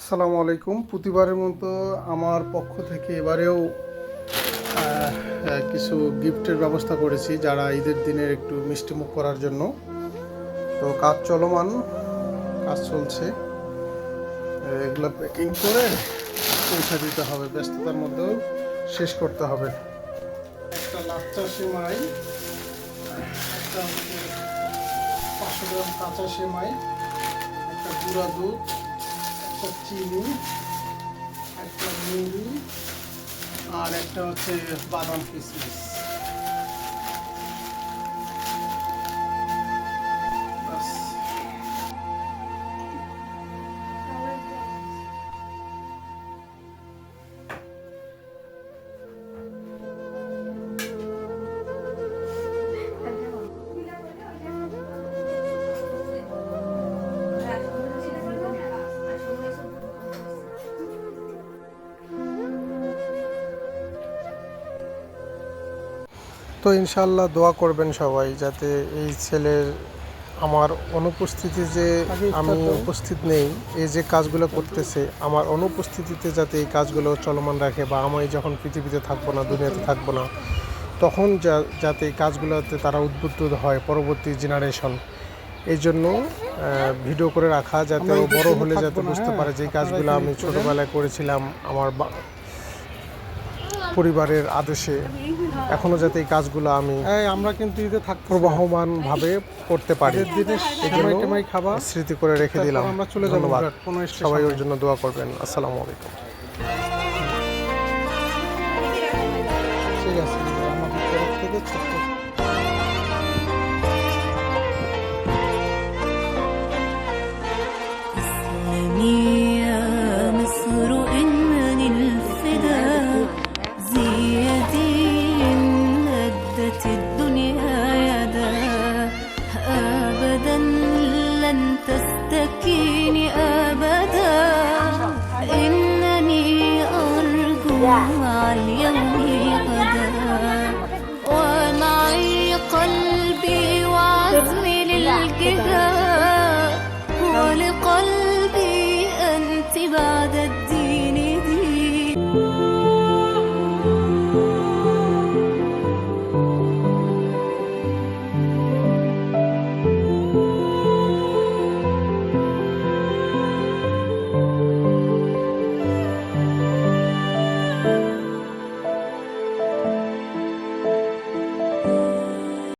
আসসালামু আলাইকুম। প্রতিবারের মতো আমার পক্ষ থেকে এবারেও কিছু গিফটের ব্যবস্থা করেছি যারা ঈদের দিনের একটু মিষ্টিমুখ করার জন্য। তো কাজ চলমান, কাজ চলছে, এগুলো প্যাকিং করে পৌঁছে দিতে হবে, ব্যস্ততার মধ্যেও শেষ করতে হবে। একটা লাচ্চা সেমাই, একটা হচ্ছে 500 গ্রাম কাঁচা সেমাই, একটা গুঁড়া দুধ, একটা চিনি, একটা মুড়ি আর একটা হচ্ছে বাদাম কিশমিশ। বাস। তো ইনশাআল্লাহ দোয়া করবেন সবাই যাতে এই ছেলের আমার অনুপস্থিতি যে আমি উপস্থিত নেই, এই যে কাজগুলো করতেছে আমার অনুপস্থিতিতে যাতে এই কাজগুলো চলমান রাখে, বা আমি যখন পৃথিবীতে থাকবো না, দুনিয়াতে থাকবো না, তখন যাতে এই কাজগুলোতে তারা উদ্বুদ্ধ হয় পরবর্তী জেনারেশন। এই জন্য ভিডিও করে রাখা, যাতে ও বড় হলে যাতে বুঝতে পারে যে কাজগুলো আমি ছোটোবেলায় করেছিলাম আমার পরিবারের আদেশে, এখনও যাতে এই কাজগুলো আমি আমরা কিন্তু ঈদে থাকতে প্রবাহমানভাবে করতে পারি। খাবার স্মৃতি করে রেখে দিলাম। আমরা চলে যাব। ধন্যবাদ। সবাই ওর জন্য দোয়া করবেন। আসসালামু আলাইকুম। ঠিক আছে, আমাদের তরফ থেকে ছোট্ট تستكيني أبدا إنني أرجو مع اليوم غدا ومعي قلبي وعزمي للجهاد ولقلبي أنت بعد